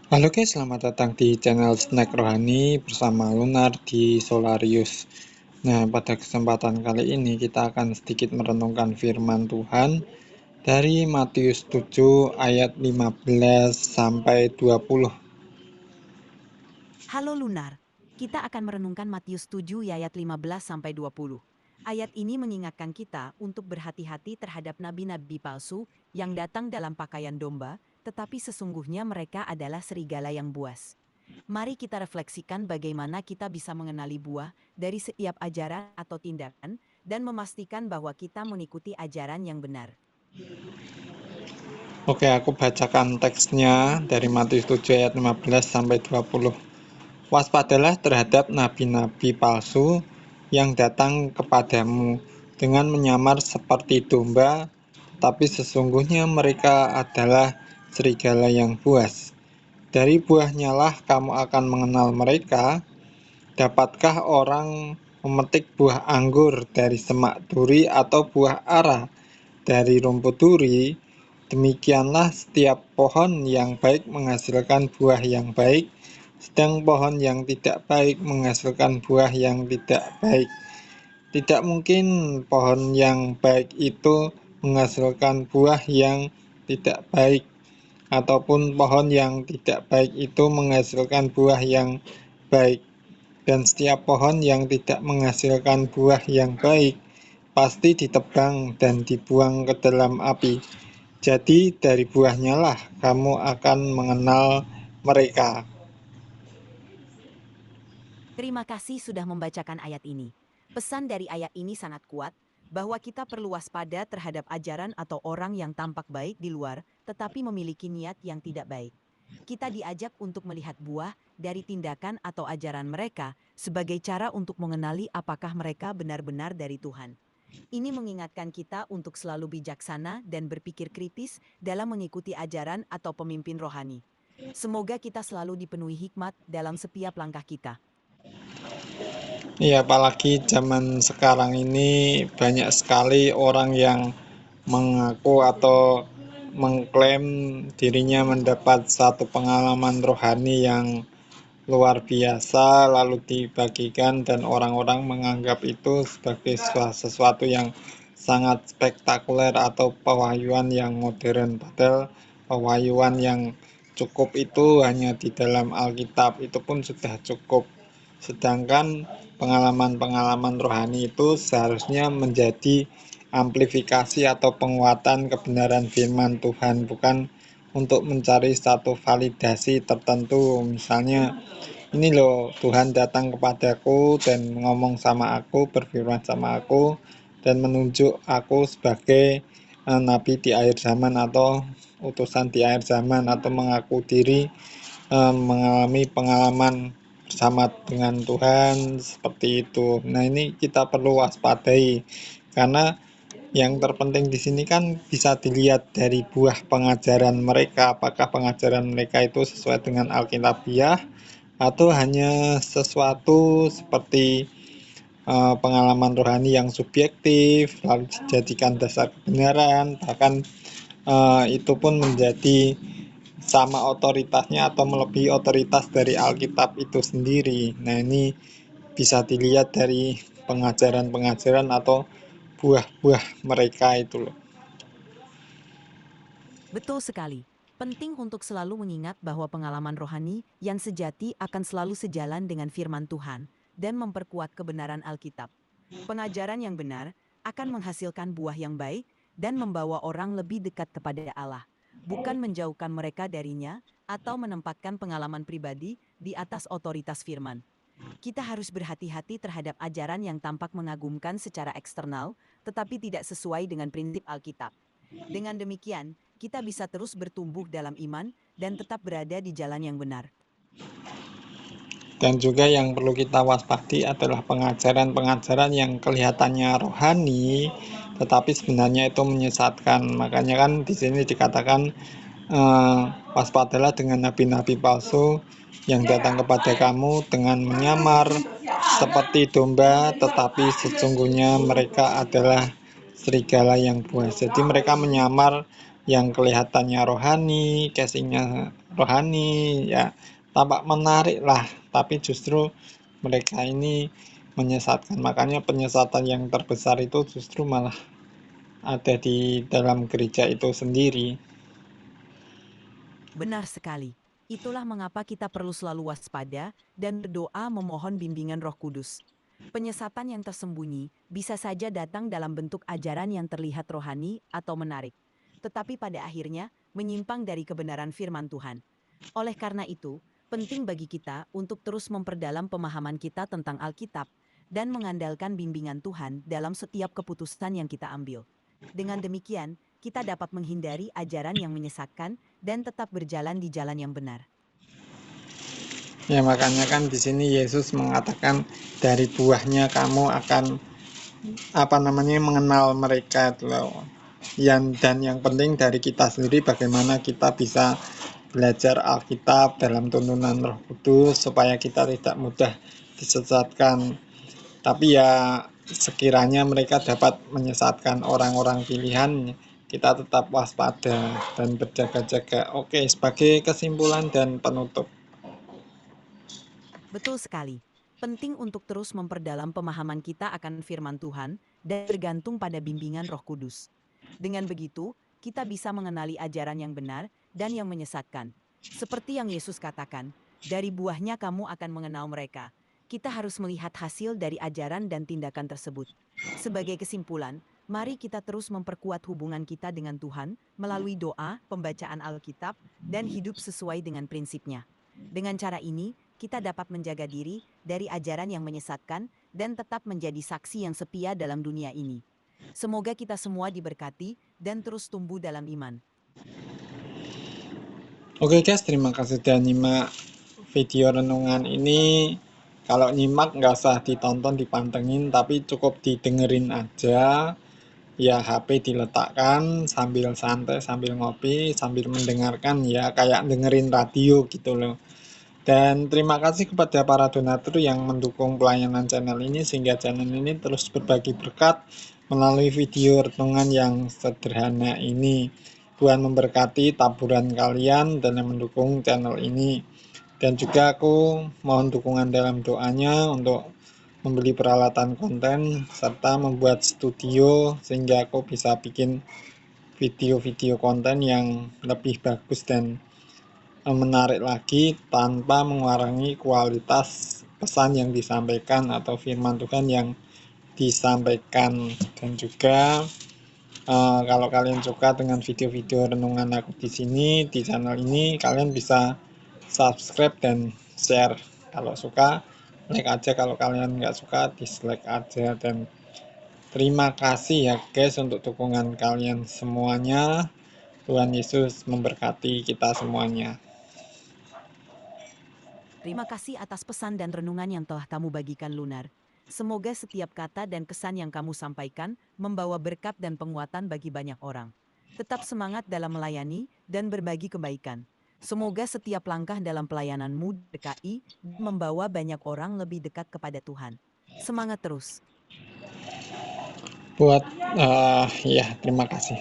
Halo guys, selamat datang di channel Snack Rohani bersama Lunar di Solarius. Nah, pada kesempatan kali ini kita akan sedikit merenungkan firman Tuhan dari Matius 7 ayat 15 sampai 20. Halo Lunar, kita akan merenungkan Matius 7 ayat 15-20. Ayat ini mengingatkan kita untuk berhati-hati terhadap nabi-nabi palsu yang datang dalam pakaian domba, tetapi sesungguhnya mereka adalah serigala yang buas. Mari kita refleksikan bagaimana kita bisa mengenali buah dari setiap ajaran atau tindakan dan memastikan bahwa kita mengikuti ajaran yang benar. Oke, aku bacakan teksnya dari Matius 7 ayat 15 sampai 20. Waspadalah terhadap nabi-nabi palsu yang datang kepadamu dengan menyamar seperti domba, tapi sesungguhnya mereka adalah serigala yang buas. Dari buahnya lah kamu akan mengenal mereka. Dapatkah orang memetik buah anggur dari semak duri atau buah ara dari rumput duri? Demikianlah setiap pohon yang baik menghasilkan buah yang baik, sedang pohon yang tidak baik menghasilkan buah yang tidak baik. Tidak mungkin pohon yang baik itu menghasilkan buah yang tidak baik, ataupun pohon yang tidak baik itu menghasilkan buah yang baik. Dan setiap pohon yang tidak menghasilkan buah yang baik pasti ditebang dan dibuang ke dalam api. Jadi dari buahnya lah kamu akan mengenal mereka. Terima kasih sudah membacakan ayat ini. Pesan dari ayat ini sangat kuat, bahwa kita perlu waspada terhadap ajaran atau orang yang tampak baik di luar, tetapi memiliki niat yang tidak baik. Kita diajak untuk melihat buah dari tindakan atau ajaran mereka sebagai cara untuk mengenali apakah mereka benar-benar dari Tuhan. Ini mengingatkan kita untuk selalu bijaksana dan berpikir kritis dalam mengikuti ajaran atau pemimpin rohani. Semoga kita selalu dipenuhi hikmat dalam setiap langkah kita. Ya, apalagi zaman sekarang ini banyak sekali orang yang mengaku atau mengklaim dirinya mendapat satu pengalaman rohani yang luar biasa lalu dibagikan dan orang-orang menganggap itu sebagai sesuatu yang sangat spektakuler atau pewahyuan yang modern, padahal pewahyuan yang cukup itu hanya di dalam Alkitab, itu pun sudah cukup. Sedangkan pengalaman-pengalaman rohani itu seharusnya menjadi amplifikasi atau penguatan kebenaran firman Tuhan, bukan untuk mencari satu validasi tertentu. Misalnya, ini loh Tuhan datang kepadaku dan ngomong sama aku, berfirman sama aku, dan menunjuk aku sebagai nabi di akhir zaman atau utusan di akhir zaman, atau mengaku diri mengalami pengalaman bersama dengan Tuhan seperti itu. Nah, ini kita perlu waspadai karena yang terpenting di sini kan bisa dilihat dari buah pengajaran mereka, apakah pengajaran mereka itu sesuai dengan Alkitabiah atau hanya sesuatu seperti pengalaman rohani yang subjektif lalu dijadikan dasar kebenaran, bahkan itu pun menjadi sama otoritasnya atau melebihi otoritas dari Alkitab itu sendiri. Nah, ini bisa dilihat dari pengajaran-pengajaran atau buah-buah mereka itu loh. Betul sekali. Penting untuk selalu mengingat bahwa pengalaman rohani yang sejati akan selalu sejalan dengan firman Tuhan dan memperkuat kebenaran Alkitab. Pengajaran yang benar akan menghasilkan buah yang baik dan membawa orang lebih dekat kepada Allah, bukan menjauhkan mereka darinya atau menempatkan pengalaman pribadi di atas otoritas firman. Kita harus berhati-hati terhadap ajaran yang tampak mengagumkan secara eksternal, tetapi tidak sesuai dengan prinsip Alkitab. Dengan demikian, kita bisa terus bertumbuh dalam iman dan tetap berada di jalan yang benar. Dan juga yang perlu kita waspadi adalah pengajaran-pengajaran yang kelihatannya rohani, tetapi sebenarnya itu menyesatkan. Makanya kan di sini dikatakan waspadalah dengan nabi-nabi palsu yang datang kepada kamu dengan menyamar seperti domba, tetapi sesungguhnya mereka adalah serigala yang buas. Jadi mereka menyamar yang kelihatannya rohani, casingnya rohani, ya tampak menarik lah, tapi justru mereka ini menyesatkan. Makanya penyesatan yang terbesar itu justru malah ada di dalam gereja itu sendiri. Benar sekali. Itulah mengapa kita perlu selalu waspada dan berdoa memohon bimbingan Roh Kudus. Penyesatan yang tersembunyi bisa saja datang dalam bentuk ajaran yang terlihat rohani atau menarik, tetapi pada akhirnya menyimpang dari kebenaran firman Tuhan. Oleh karena itu, penting bagi kita untuk terus memperdalam pemahaman kita tentang Alkitab dan mengandalkan bimbingan Tuhan dalam setiap keputusan yang kita ambil. Dengan demikian, kita dapat menghindari ajaran yang menyesatkan dan tetap berjalan di jalan yang benar. Ya makanya kan di sini Yesus mengatakan dari buahnya kamu akan mengenal mereka itu loh. Dan yang penting dari kita sendiri bagaimana kita bisa belajar Alkitab dalam tuntunan Roh Kudus supaya kita tidak mudah disesatkan. Tapi ya sekiranya mereka dapat menyesatkan orang-orang pilihan, kita tetap waspada dan berjaga-jaga. Oke, sebagai kesimpulan dan penutup. Betul sekali. Penting untuk terus memperdalam pemahaman kita akan firman Tuhan dan bergantung pada bimbingan Roh Kudus. Dengan begitu, kita bisa mengenali ajaran yang benar dan yang menyesatkan. Seperti yang Yesus katakan, dari buahnya kamu akan mengenal mereka. Kita harus melihat hasil dari ajaran dan tindakan tersebut. Sebagai kesimpulan, mari kita terus memperkuat hubungan kita dengan Tuhan melalui doa, pembacaan Alkitab, dan hidup sesuai dengan prinsipnya. Dengan cara ini, kita dapat menjaga diri dari ajaran yang menyesatkan dan tetap menjadi saksi yang setia dalam dunia ini. Semoga kita semua diberkati dan terus tumbuh dalam iman. Oke guys, terima kasih sudah nyimak video renungan ini. Kalau nyimak nggak usah ditonton, dipantengin, tapi cukup didengerin aja. Ya HP diletakkan sambil santai, sambil ngopi, sambil mendengarkan ya kayak dengerin radio gitu loh. Dan terima kasih kepada para donatur yang mendukung pelayanan channel ini sehingga channel ini terus berbagi berkat melalui video renungan yang sederhana ini. Tuhan memberkati taburan kalian dan yang mendukung channel ini. Dan juga aku mohon dukungan dalam doanya untuk membeli peralatan konten serta membuat studio sehingga aku bisa bikin video-video konten yang lebih bagus dan menarik lagi tanpa mengurangi kualitas pesan yang disampaikan atau firman Tuhan yang disampaikan. Dan juga kalau kalian suka dengan video-video renungan aku di sini di channel ini, kalian bisa subscribe dan share. Kalau suka like aja, kalau kalian nggak suka dislike aja. Dan terima kasih ya guys untuk dukungan kalian semuanya. Tuhan Yesus memberkati kita semuanya. Terima kasih atas pesan dan renungan yang telah kamu bagikan, Lunar. Semoga setiap kata dan kesan yang kamu sampaikan membawa berkat dan penguatan bagi banyak orang. Tetap semangat dalam melayani dan berbagi kebaikan. Semoga setiap langkah dalam pelayananmu DKI membawa banyak orang lebih dekat kepada Tuhan. Semangat terus. Buat ya terima kasih.